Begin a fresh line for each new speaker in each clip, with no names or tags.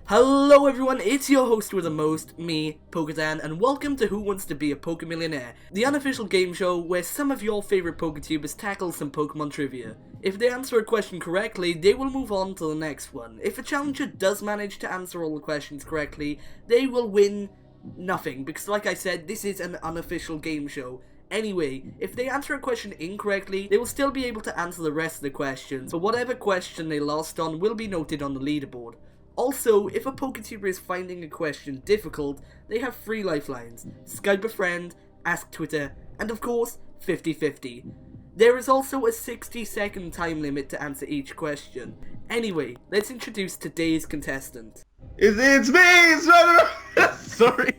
Hello everyone, it's your host with the most, me, PokéDan, and welcome to Who Wants to Be a PokéMillionaire, the unofficial game show where some of your favourite PokéTubers tackle some Pokemon trivia. If they answer a question correctly, they will move on to the next one. If a challenger does manage to answer all the questions correctly, they will win nothing, because like I said, this is an unofficial game show. Anyway, if they answer a question incorrectly, they will still be able to answer the rest of the questions, but whatever question they lost on will be noted on the leaderboard. Also, if a PokéTuber is finding a question difficult, they have 3 lifelines: Skype a friend, Ask Twitter, and of course, 50-50. There is also a 60-second time limit to answer each question. Anyway, let's introduce today's contestant.
It's me! It's Ragnarobb! Sorry.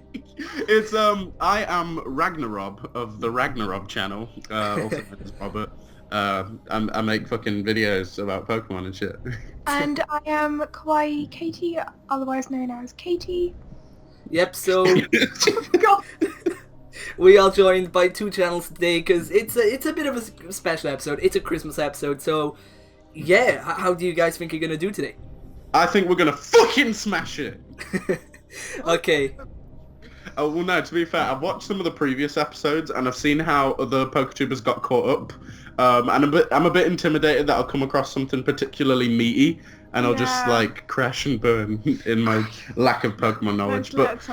It's, I am Ragnarobb of the Ragnarobb channel, also known as Robert. I make fucking videos about Pokemon and shit.
And I am Kawaiikaty, otherwise known as Katie.
Yep, so
God.
we are joined by 2 channels today because it's a bit of a special episode. It's a Christmas episode, so yeah, how do you guys think you're gonna do today?
I think we're gonna fucking smash it!
Okay.
Oh, well no, to be fair, I've watched some of the previous episodes and I've seen how other PokéTubers got caught up. And I'm a bit intimidated that I'll come across something particularly meaty and I'll just like crash and burn in my lack of Pokemon knowledge. But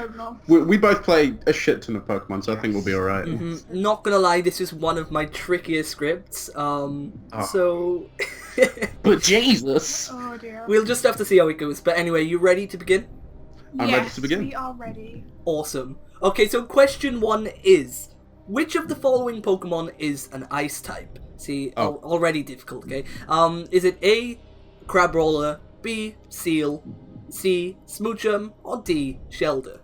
we both play a shit ton of Pokemon, so I think we'll be alright.
Mm-hmm. Not gonna lie, this is one of my trickiest scripts. So
But Jesus!
Oh dear.
we'll just have to see how it goes. But anyway, you ready to begin?
I'm ready to begin.
We are ready.
Awesome. Okay, so question 1 is, which of the following Pokemon is an ice type? See, already difficult, okay? Is it A, Crabrawler, B, Seal, C, Smoochum, or D, Shelder?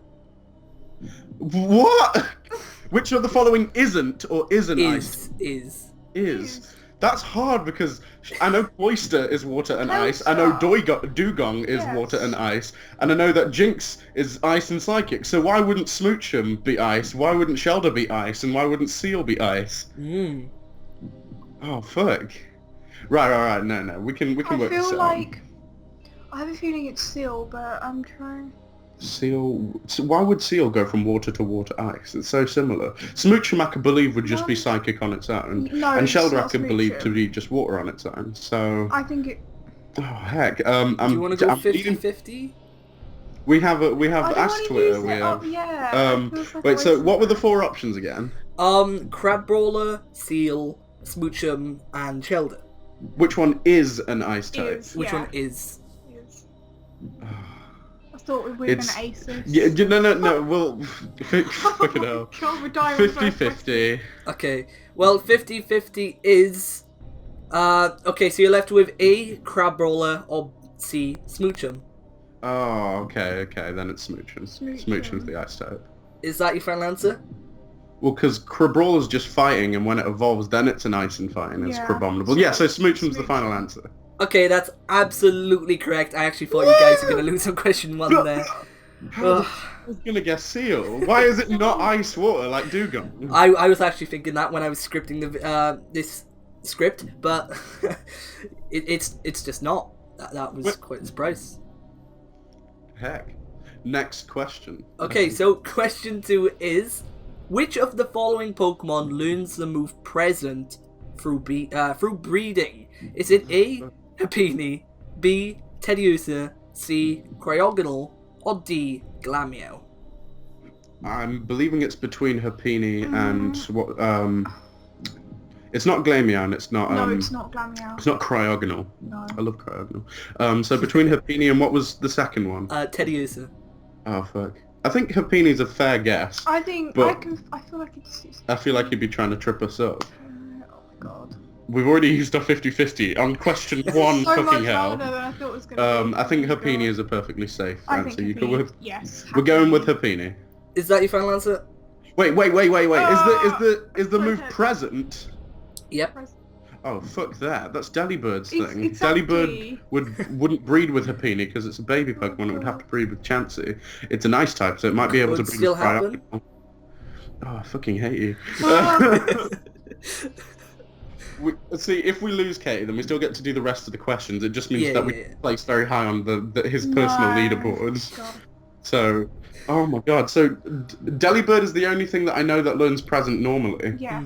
What? Which of the following isn't or is an ice?
Is.
That's hard because I know Oyster is water and ice, I know Dugong is water and ice, and I know that Jinx is ice and psychic, so why wouldn't Smoochum be ice, why wouldn't Shelder be ice, and why wouldn't Seal be ice? Oh, fuck. Right, no, we can work this out.
I feel like... I have a feeling it's Seal, but I'm trying...
Seal... So why would Seal go from water to water ice? It's so similar. Smoochum I could believe would just be psychic on its own.
No,
and Shelder I
not
could believe
Smoochum.
to be just water on its own, so...
I think it...
Oh, heck.
Do you want to go 50-50?
We have
I
Ask
don't
Twitter,
use
we
it.
have...
Oh, yeah. It feels like
wait, so
wasting
what were the
time.
4 options again?
Crabrawler, Seal, Smoochum, and Shelder.
Which one is an ice type?
Which one is?
I thought we were going to ace this.
Yeah, no, well... Fucking hell.
God, we're dying with both
50-50.
Okay, well, 50-50 is... okay, so you're left with A, Crabrawler, or C, Smoochum.
Oh, okay, then it's Smoochum. Smoochum's the ice type.
Is that your final answer?
Well, because Crabrawler's just fighting, and when it evolves, then it's an ice and fighting. It's Crabominable. Yeah, so Smoochum's the final answer.
Okay, that's absolutely correct. I actually thought you guys were going to lose on question 1 there.
I was going to guess Seal. Why is it not ice water like Dugong?
I was actually thinking that when I was scripting the this script, but it's just not. That was quite a surprise.
Heck. Next question.
Okay, so question 2 is, which of the following Pokemon learns the move Present through breeding? Is it A, Happiny, B, Teddiursa, C, Cryogonal, or D, Glameow?
I'm believing it's between Happiny and what? It's not Glameow, and it's not.
No, it's not Glameow.
It's not Cryogonal.
No.
I love Cryogonal. So between Happiny and what was the second one?
Teddiursa.
Oh fuck. I think Happini's a fair guess.
I think
but
I feel like it's.
I feel like you'd be trying to trip us up.
Oh my god.
We've already used our 50-50 on question 1.
So
fucking
much
hell.
harder than I thought it was gonna be.
I think Happiny is a perfectly safe answer. You go with.
Yes.
We're going with Happiny.
Is that your final answer?
Wait. Is the move Present?
Yep.
Oh fuck that! That's Delibirds thing.
It's
Delibird wouldn't breed with Happiny because it's a baby Pokemon. It would have to breed with Chansey. It's an ice type, so it might be able to breed
still
with
happen.
Cryogonal. Oh, I fucking hate you. See, if we lose Katie, then we still get to do the rest of the questions. It just means that we place very high on his personal leaderboards.
God.
So, oh my god. So, Delibird is the only thing that I know that learns present normally.
Yeah.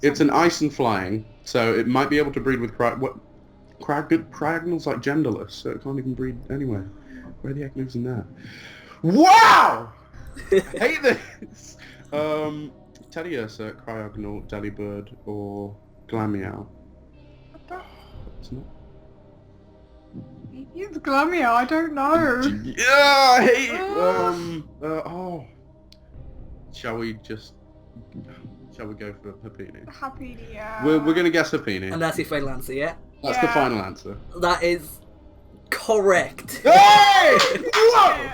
It's an ice and flying, so it might be able to breed with Cragnol's like genderless, so it can't even breed anywhere. Where the heck lives in that? Wow! I hate this! Teddiursa, Cryogonal, Delibird, or Glameow. It's not.
It's Glameow, I don't know.
Yeah, I hate it. Shall we go for Happini?
Happini, yeah.
We're gonna guess Happini.
And that's your final answer, yeah?
That's the final answer.
That is correct.
Hey! Whoa!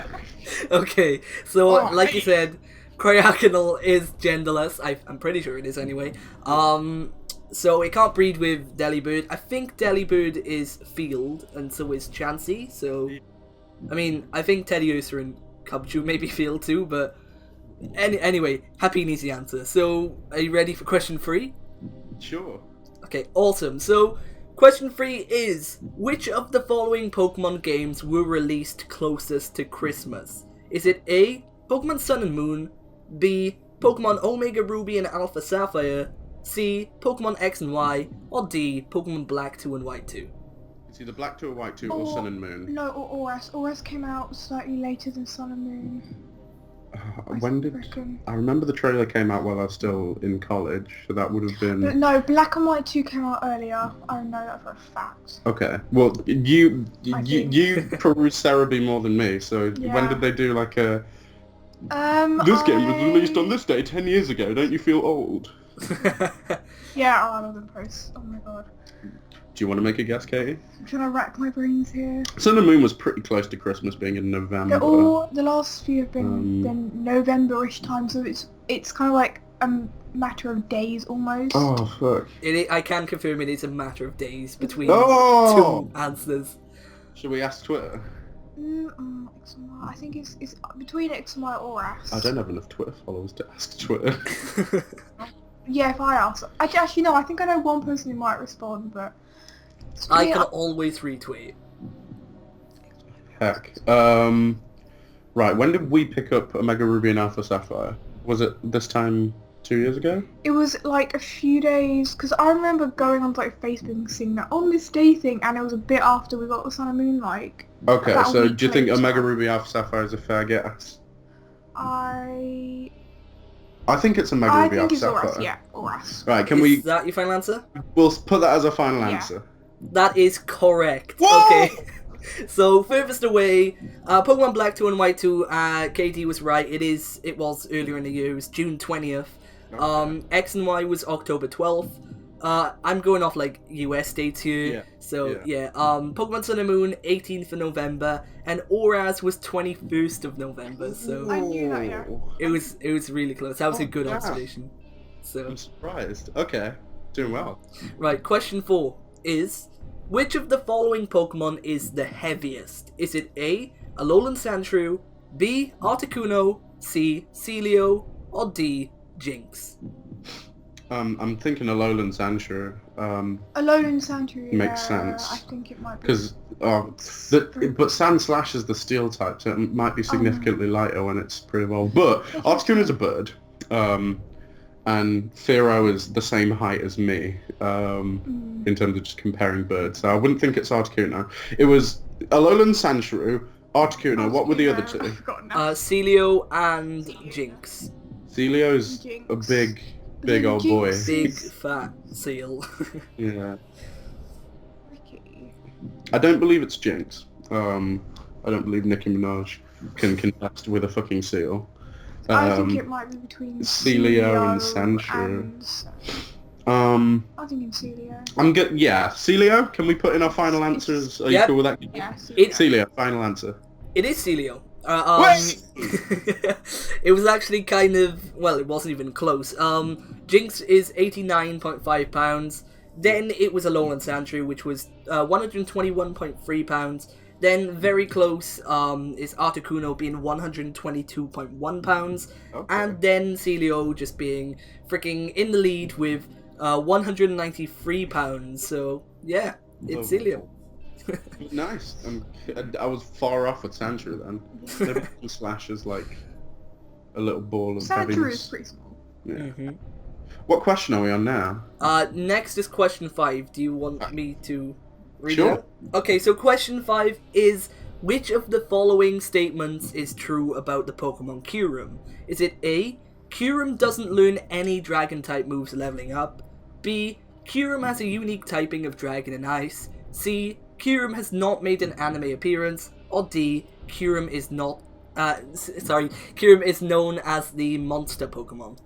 Okay, so like you said, Cryogonal is genderless. I'm pretty sure it is anyway. So it can't breed with Delibird. I think Delibird is field, and so is Chansey. So, I mean, I think Teddiursa and Cubchoo may be field too, but anyway, Happini's the answer. So, are you ready for question 3?
Sure.
Okay, awesome. So, question 3 is, which of the following Pokemon games were released closest to Christmas? Is it A, Pokemon Sun and Moon, B, Pokemon Omega Ruby and Alpha Sapphire, C, Pokemon X and Y, or D, Pokemon Black 2 and White 2?
It's either Black 2 or White 2 or Sun and Moon.
No, or ORAS. ORAS came out slightly later than Sun and Moon.
I remember the trailer came out while I was still in college, so that would have been...
But no, Black and White 2 came out earlier. I know that for a fact.
Okay, well, you peruse Cerebi more than me, so when did they do like a... This game was released on this day 10 years ago, don't you feel old?
Yeah, I love them posts. Oh my god.
Do you want to make a guess, Katie?
I'm trying to rack my brains here.
Sun and Moon was pretty close to Christmas being in November.
The last few have been November-ish time, so it's kind of like a matter of days almost.
Oh, fuck.
I can confirm it is a matter of days between
two
answers.
Should we ask Twitter?
X and Y. I think it's between X and Y or ORAS.
I don't have enough Twitter followers to ask Twitter.
Yeah, if I ask... Actually, no, I think I know one person who might respond, but...
I can always retweet.
Heck. Right, when did we pick up Omega Ruby and Alpha Sapphire? Was it this time 2 years ago?
It was like a few days, because I remember going on like Facebook and seeing that on this day thing, and it was a bit after we got the Sun and Moon, like...
Okay, so do you think Omega Ruby Alpha Sapphire is a fair guess?
I
think it's Omega Ruby Alpha Sapphire.
I think it's ORAS, yeah, ORAS.
Right,
Is that your final answer?
We'll put that as a final answer.
That is correct.
Whoa!
Okay. So, furthest away, Pokemon Black 2 and White 2, Katie was right, it was earlier in the year, it was June 20th. Okay. X and Y was October 12th. I'm going off, like, US dates here, Pokemon Sun and Moon, 18th of November, and ORAS was 21st of November, so...
I knew that, yeah.
It was really close, that was a good observation. So.
I'm surprised. Okay, doing well.
Right, question 4 is... Which of the following Pokemon is the heaviest? Is it A, Alolan Sandshrew, B, Articuno, C, Celio, or D, Jinx?
I'm thinking Alolan Sandshrew.
Alolan Sandshrew,
makes sense.
I think it might be.
Because, but Sand Slash is the steel type, so it might be significantly lighter when it's pretty well. But Articuno's a bird. And Fearow is the same height as me, in terms of just comparing birds. So I wouldn't think it's Articuno. It was Alolan Sandshrew, Articuno. What were the other two?
Celio and Jinx.
Celio's a big old boy.
Big fat seal.
Yeah. I don't believe it's Jinx. I don't believe Nicki Minaj can contest with a fucking seal.
I think it might be between
Celio and Sandshrew.
I'm thinking Celio.
I'm good. Yeah, Celio. Can we put in our final answers? Are you cool with that?
Yeah,
Celio. Final answer.
It is Celio. It was actually kind of, well, it wasn't even close. Jinx is 89.5 pounds. Then it was Alolan Sandshrew, which was 121.3 pounds. Then very close is Articuno being 122.1 pounds. Okay. And then Celio just being freaking in the lead with £193. So yeah, it's Helium.
Nice. I was far off with Sandra then. Maybe Slash is like a little ball of
Sandra
heaviness.
is pretty small.
Yeah. What question are we on now?
Next is question 5. Do you want me to read
Sure.
it out? Okay, so question 5 is, which of the following statements is true about the Pokemon KYUREM? Is it A, KYUREM doesn't learn any Dragon-type moves leveling up? B, KYUREM has a unique typing of Dragon and Ice? C, KYUREM has not made an anime appearance? Or D, KYUREM is not... KYUREM is known as the monster Pokemon?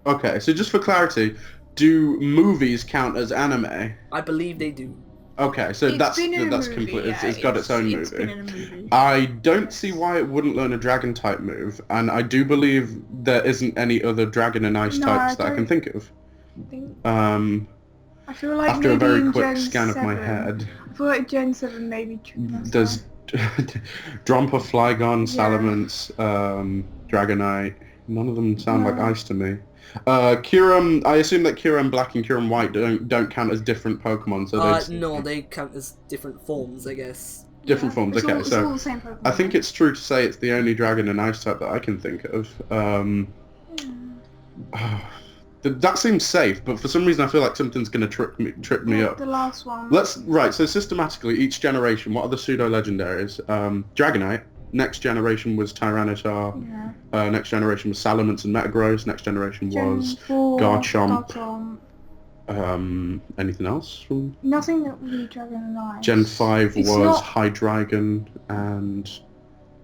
Okay, so just for clarity, do movies count as anime?
I believe they do.
Okay, so
It's
that's
been in a
complete.
movie,
It's got its own
It's been
movie.
in a movie.
I don't see why it wouldn't learn a dragon type move, and I do believe there isn't any other dragon and ice
No,
types
I
that I can
don't
think of.
I feel like
After a
maybe
very
in
quick
Gen
scan of my
7.
head,
I feel like Gen 7 maybe.
there's Drompa, Flygon,
Yeah.
Salamence, Dragonite. None of them sound like
No.
ice to me. KYUREM, I assume that KYUREM Black and KYUREM White don't count as different Pokemon, so
No, they count as different forms, I guess.
different forms.
It's
Okay,
all, it's
so
all the same Pokemon.
I think it's true to say it's the only dragon and ice type that I can think of. That seems safe, but for some reason I feel like something's going to trip me up.
The last one.
So systematically, each generation, what are the pseudo-legendaries? Dragonite. Next generation was Tyranitar.
Yeah.
Next generation was Salamence and Metagross. Next generation
Gen
was
4,
Garchomp.
Garchomp.
Anything else from
Nothing that would be Dragon and Ice.
Gen 5
It's
was
not-
Hydreigon and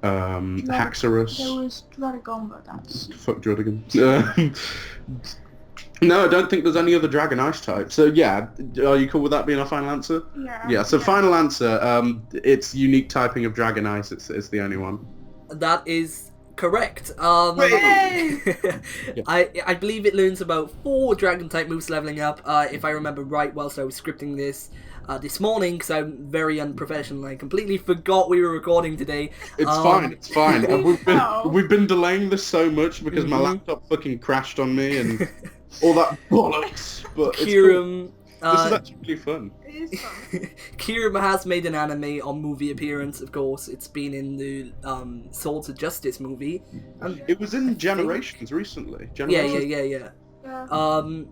Haxorus.
There was Druddigon, but that's...
Fuck Druddigon. No, I don't think there's any other Dragon Ice type. So yeah, are you cool with that being our final answer?
Yeah.
Yeah, so final answer, it's unique typing of Dragon Ice, it's the only one.
That is correct.
Yay!
I believe it learns about 4 Dragon-type moves leveling up, if I remember right, whilst I was scripting this morning, because I'm very unprofessional. I completely forgot we were recording today.
It's fine.
Oh.
We've been delaying this so much because my laptop fucking crashed on me and all that bollocks. But it's cool.
KYUREM,
This is actually really fun.
It is fun.
KYUREM has made an anime or movie appearance, of course. It's been in the Swords of Justice movie. And
It was in Generations recently.
yeah.
Yeah.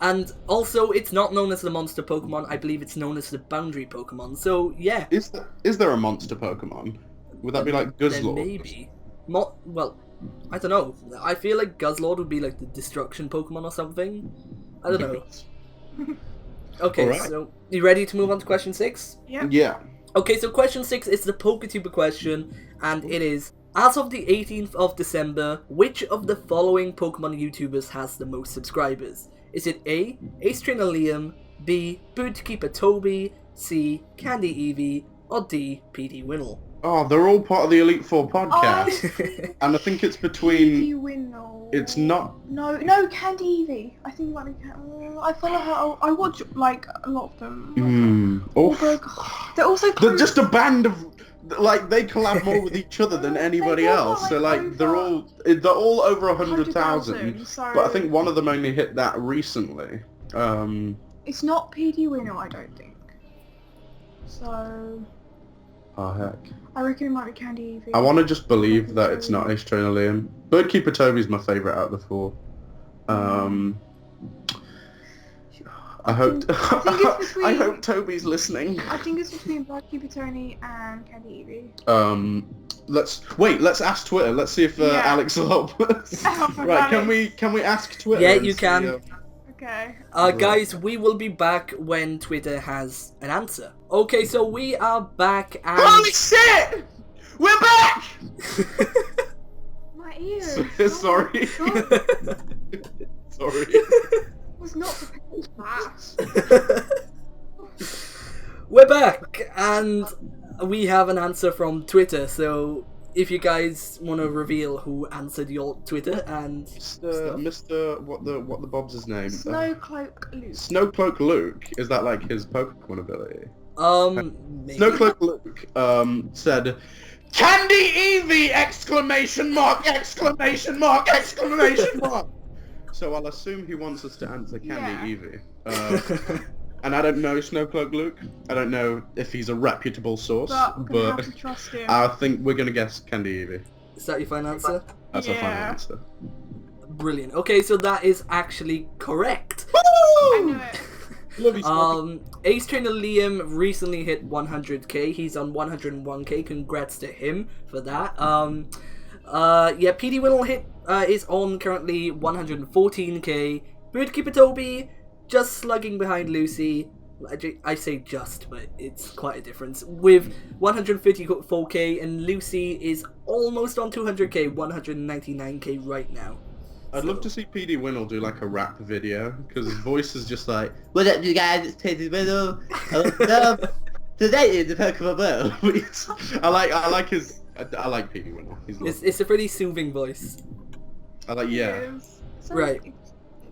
And also, it's not known as the monster Pokemon. I believe it's known as the boundary Pokemon. So yeah,
Is there a monster Pokemon? Would that be like
there
Guzzlord?
may be. Well, I don't know. I feel like Guzzlord would be like the destruction Pokemon or something. I don't know. Okay,
Alright.
so you ready to move on to question 6?
Yeah.
Yeah.
Okay, so question 6 is the PokéTuber question, and it is: as of the 18th of December, which of the following Pokemon YouTubers has the most subscribers? Is it A, Astrainer Liam, B, Bootkeeper Toby, C, Candy Eevee, or D, PD Winnel?
Oh, they're all part of the Elite Four podcast. And I think it's between...
Winnel.
It's not...
No, Candy Eevee. I think it might be I follow her. I watch like a lot of them.
Oof.
They're also
They're just a band of... Like, they collab more with each other than anybody
They've
else.
got,
So,
like,
like, they're all over 100,000.
100,000, so...
But I think one of them only hit that recently.
It's not PD Winnel, I don't think. So...
Oh, heck.
I reckon it might be Candy Eevee.
I want to just believe that it's not Ace Trainer Liam. Birdkeeper Toby's my favourite out of the 4. I hope I hope Toby's listening.
I think it's between Bootkeeper Tony and Candy Eevee.
Let's ask Twitter. Let's see if
Yeah.
Alex will help us. Right, can we ask Twitter?
Yeah,
and
you
see,
can.
Okay.
Guys, we will be back when Twitter has an answer. Okay, so we are back and...
Holy shit! We're back!
My ears.
Sorry.
Oh my God.
Sorry.
Was not prepared for that.
We're back, and we have an answer from Twitter, so if you guys want to reveal who answered your Twitter and
Mr. What the Bob's his name?
Snowcloak Luke.
Snowcloak Luke. Is that like his Pokemon ability?
maybe.
Snowcloak Luke said, "Candy Eevee! Exclamation mark! Exclamation mark! Exclamation mark!" So I'll assume he wants us to answer Candy
Yeah.
Eevee. And I don't know Snowcloak Luke. I don't know if he's a reputable source,
But we're gonna
but
have to trust him.
I think we're gonna guess Candy Eevee.
Is that your final answer?
That's our final
Yeah.
answer.
Brilliant. Okay, so that is actually correct.
I knew it.
Love you, Snowcloak.
Ace Trainer Liam recently hit 100k. He's on 101k. Congrats to him for that. Yeah, PD Winnel is on currently 114k. Birdkeeper Toby just slugging behind Lucy. I say just, but it's quite a difference. With 154k, and Lucy is almost on 200k, 199k right now.
I'd love to see PD Winnel do like a rap video, because his voice is just like, "What up, you guys? It's PD Winnel. Today is the Pokemon World." I like PD Winnel. He's lovely.
It's a pretty soothing voice.
Yeah.
So,
Right.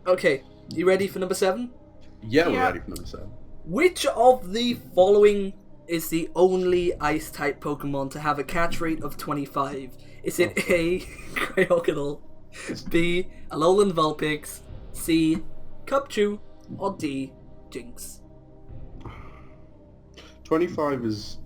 Okay, you ready for number 7?
Yeah, we're
Yeah.
ready for number 7.
Which of the following is the only Ice-type Pokemon to have a catch rate of 25? Is it A, Cryogonal, B, Alolan Vulpix, C, Cubchoo, or D, Jinx?
25 is...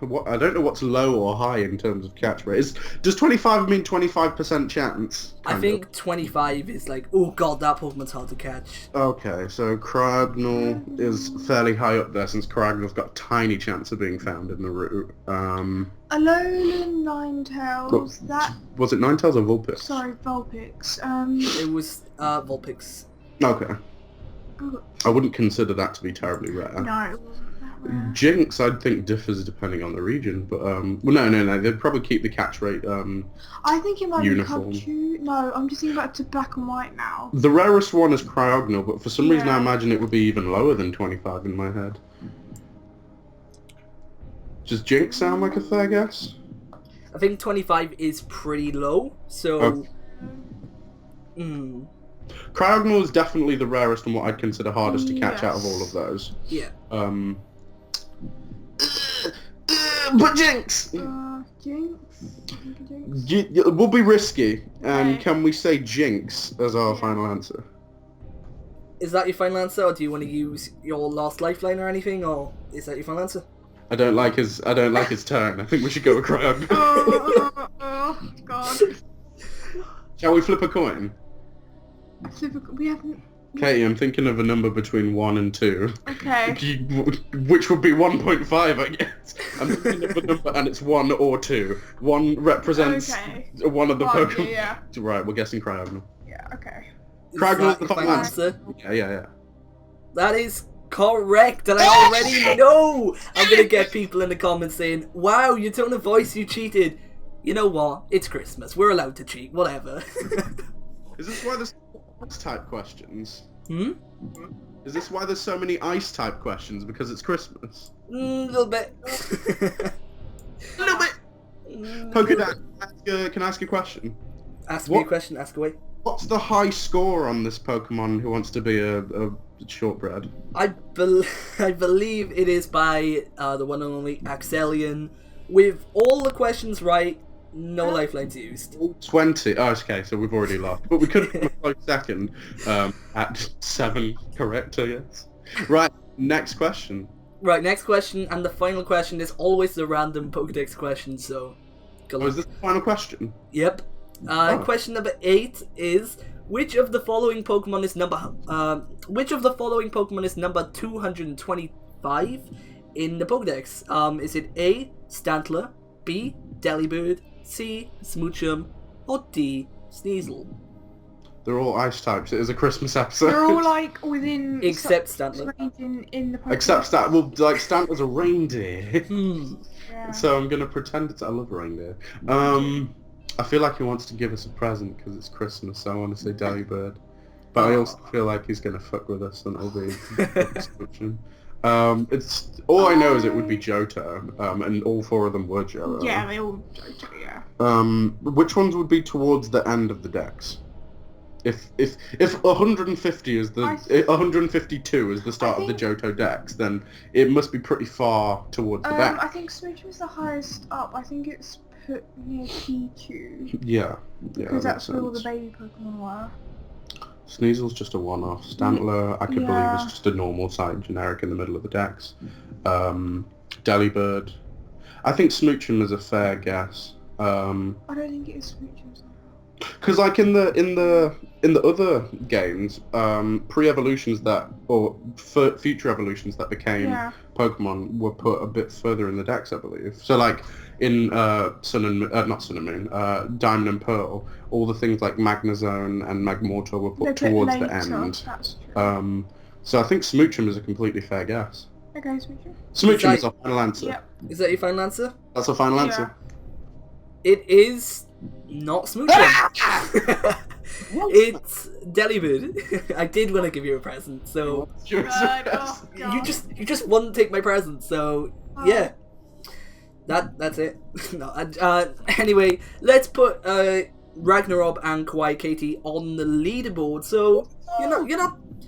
What, I don't know what's low or high in terms of catch rate. Does 25 mean 25% chance?
I think 25 is like, oh god, that Pokemon's hard to catch.
Okay, so Cryogonal is fairly high up there since Cryogonal's got a tiny chance of being found in the route.
Alolan Ninetales, that...
Was it Ninetales or Vulpix?
Sorry, Vulpix.
It was Vulpix.
Okay. I wouldn't consider that to be terribly rare.
No, it wasn't that rare.
Jinx, I'd think differs depending on the region, but well, no, they'd probably keep the catch rate
I think it might
uniform.
be Cubchoo. No, I'm just thinking about to black and white now.
The rarest one is Cryogonal, but for some reason I
Yeah.
imagine it would be even lower than 25 in my head. Does Jinx sound like a fair guess?
I think 25 is pretty low, so...
Okay. Cryogonal is definitely the rarest and what I'd consider hardest to catch out of all of those.
Yeah.
But Jinx!
Jinx?
We'll be risky, and
Okay.
can we say Jinx as our final answer?
Is that your final answer, or do you want to use your last lifeline or anything, or is that your final answer?
I don't like his turn. I think we should go with Cryogonal.
Oh, God.
Shall we flip a coin?
We haven't...
Katie, I'm thinking of a number between 1 and 2.
Okay.
Which would be 1.5, I guess. I'm thinking of a number and it's 1 or 2. 1 represents one of the Pokemon.
Yeah.
Right, we're guessing Cryogonal.
Yeah, okay.
Is
Cryogonal's
that
the
your
final
final
answer.
answer?
Yeah.
That is correct, and I already know I'm gonna get people in the comments saying, wow, your tone of voice, you cheated. You know what? It's Christmas. We're allowed to cheat. Whatever.
Is this why there's ice-type questions?
Hmm?
Is this why there's so many ice-type questions? Because it's Christmas?
A little bit.
A little bit! PokéDan, can I ask you a question?
Ask me a question, ask away.
What's the high score on this Pokemon who wants to be a shortbread?
I believe it is by the one and only Axelian. With all the questions right, no lifelines used.
20. Oh, okay, so we've already lost. But we could have come a close second at 7 correct, I guess. Right, next question.
Right, next question, and the final question is always the random Pokédex question, so...
Oh, is this the final question?
Yep. Question number 8 is... Which of the following Pokemon is number 225 in the Pokédex? Is it A, Stantler, B, Delibird, C, Smoochum, or D, Sneasel?
They're all ice types. It is a Christmas episode.
They're all like within...
Except Stantler.
in the Pokemon.
Except Stantler's a reindeer.
Yeah.
So I'm gonna pretend I love reindeer. I feel like he wants to give us a present because it's Christmas, so I want to say Delibird. But I also feel like he's gonna fuck with us, and it'll be it's all I know is it would be Johto, and all 4 of them were Johto.
Yeah, they all... Yeah.
Which ones would be towards the end of the decks? If 150 is the 152 is the start of the Johto decks, then it must be pretty far towards the back.
I think Smooch was the highest up. I think it's put near P2.
Yeah.
Because
that
that's where all the
makes sense.
baby Pokemon were.
Sneasel's just a one-off. Stantler, I could believe, is just a normal site generic in the middle of the decks. Delibird. I think Smoochum is a fair guess.
I don't think it is Smoochum.
Because like in the other games, pre-evolutions future evolutions that became Pokemon were put a bit further in the decks, I believe. So like in not Sun and Moon, Diamond and Pearl, all the things like Magnezone and Magmortar were put towards the end.
That's true.
So I think Smoochum is a completely fair guess.
Okay, Smoochum.
Smoochum is our final answer.
Yep.
Is that your final answer?
That's our final answer.
It is not Smoochum. It's Delibird. I did want to give you a present, so
Yours is
God,
best.
you just wouldn't take my present, so yeah. That's it. No, anyway, let's put Ragnarobb and Kawaiikaty on the leaderboard. So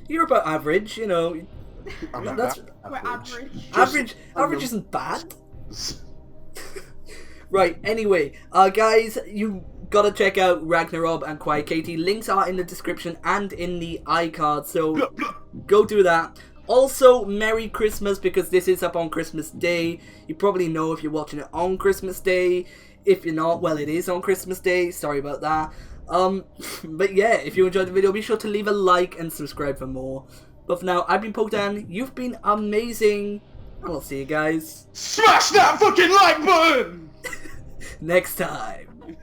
you're about average, you know. That's
We're average.
average isn't bad. Right, anyway, guys, you gotta check out Ragnarobb and Kawaiikaty. Links are in the description and in the iCard, so go do that. Also, Merry Christmas, because this is up on Christmas Day. You probably know if you're watching it on Christmas Day. If you're not, well, it is on Christmas Day. Sorry about that. But yeah, if you enjoyed the video, be sure to leave a like and subscribe for more. But for now, I've been PokéDan. You've been amazing. And I'll see you guys.
Smash that fucking like button!
Next time.